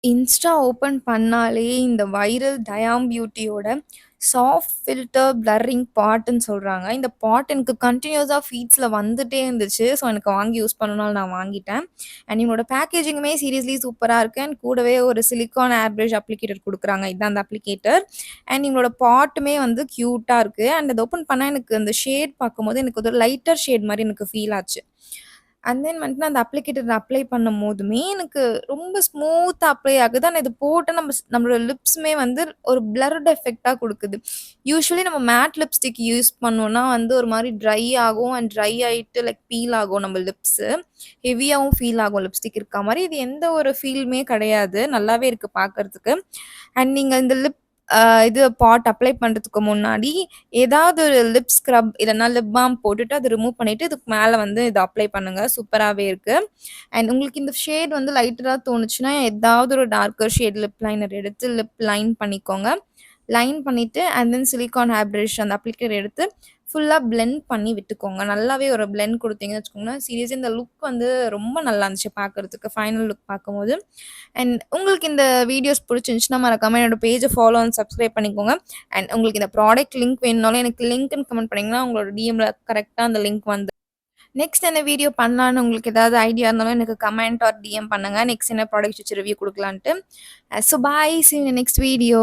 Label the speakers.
Speaker 1: Insta open பண்ணாலே இந்த viral தயாம் பியூட்டியோட soft filter பிளர்ரிங் பாட்டுன்னு சொல்றாங்க. இந்த பாட் எனக்கு கன்டினியூஸா ஃபீட்ஸ்ல வந்துட்டே இருந்துச்சு. ஸோ, எனக்கு வாங்கி யூஸ் பண்ணணும்னால நான் வாங்கிட்டேன். அண்ட் இவங்களோட பேக்கேஜிங்குமே சீரியஸ்லி சூப்பரா இருக்கு. அண்ட் கூடவே ஒரு சிலிக்கான் ஏர் பிரஷ் அப்ளிகேட்டர் குடுக்குறாங்க. இதான் அந்த அப்ளிகேட்டர். அண்ட் இவங்களோட பாட்டுமே வந்து கியூட்டா இருக்கு. அண்ட் அத ஓப்பன் பண்ணா எனக்கு அந்த ஷேட் பார்க்கும்போது எனக்கு ஒரு லைட்டர் ஷேட் மாரி எனக்கு ஃபீல் ஆச்சு. அண்ட் தென் வந்துட்டு நான் அந்த அப்ளிகேட்டர் அப்ளை பண்ணும்போதுமே, எனக்கு ரொம்ப ஸ்மூத்தா அப்ளை ஆகுது. ஆனா இது போட்டா நம்மளோட லிப்ஸுமே வந்து ஒரு பிளர்ட் எஃபெக்ட்டா குடுக்குது. யூசுவலி நம்ம மேட் லிப்ஸ்டிக் யூஸ் பண்ணோம்னா வந்து ஒரு மாரி ட்ரை ஆகும். அண்ட் ட்ரை ஆயிட்டு லைக் பீல் ஆகும் நம்ம லிப்ஸு. ஹெவியாவும் ஃபீல் ஆகும் லிப்ஸ்டிக் இருக்கா மாரி. இது எந்த ஒரு ஃபீலுமே கிடையாது. நல்லாவே இருக்கு பார்க்கறதுக்கு. அண்ட் நீங்க இந்த லிப் அ இது பாட் அப்ளை பண்றதுக்கு முன்னாடி, ஏதாவது ஒரு லிப் ஸ்க்ரப் இல்லன்னா லிப் பால்ம் போட்டுட்டு அத ரிமூவ் பண்ணிட்டு, இதுக்கு மேல வந்து இத அப்ளை பண்ணுங்க. சூப்பராவே இருக்கு. அண்ட் உங்களுக்கு இந்த ஷேட் வந்து லைட்டரா தோணுச்சுன்னா, ஏதாவது ஒரு டார்க்கர் ஷேட் லிப் லைனர் எடுத்து லிப் லைன் பண்ணிக்கோங்க. லைன் பண்ணிட்டு and then silicon hair brush அந்த அப்ளிகேட்டர் எடுத்து ஃபுல்லா பிளெண்ட் பண்ணி விட்டுக்கோங்க. நல்லாவே ஒரு பிளெண்ட் குடுத்தீங்கன்னு வச்சுக்கோங்களேன், சீரியஸா இந்த லுக் வந்து ரொம்ப நல்லா இருந்துச்சு பார்க்கறதுக்கு. ஃபைனல் லுக் பார்க்கும்போது. அண்ட் உங்களுக்கு இந்த வீடியோஸ் புடிச்சிருந்துச்சுன்னா, மறக்காம என்னோட பேஜ ஃபாலோ அண்ட் சப்ஸ்கிரைப் பண்ணிக்கோங்க. அண்ட் உங்களுக்கு இந்த ப்ராடக்ட் லிங்க் வேணும்னாலும் எனக்கு லிங்க்ன்னு கமெண்ட் பண்ணீங்கன்னா, உங்களோட டிஎம்ல கரெக்ட்டா அந்த லிங்க் வந்து நெக்ஸ்ட் என்ன வீடியோ பண்ணலான்னு உங்களுக்கு ஏதாவது ஐடியா இருந்தாலும் எனக்கு கமெண்ட் ஆர் டிஎம் பண்ணுங்க. நெக்ஸ்ட் என்ன ப்ராடக்ட் வச்சு ரிவ்யூ குடுக்கலான்ட்டு. So bye. See you in next video.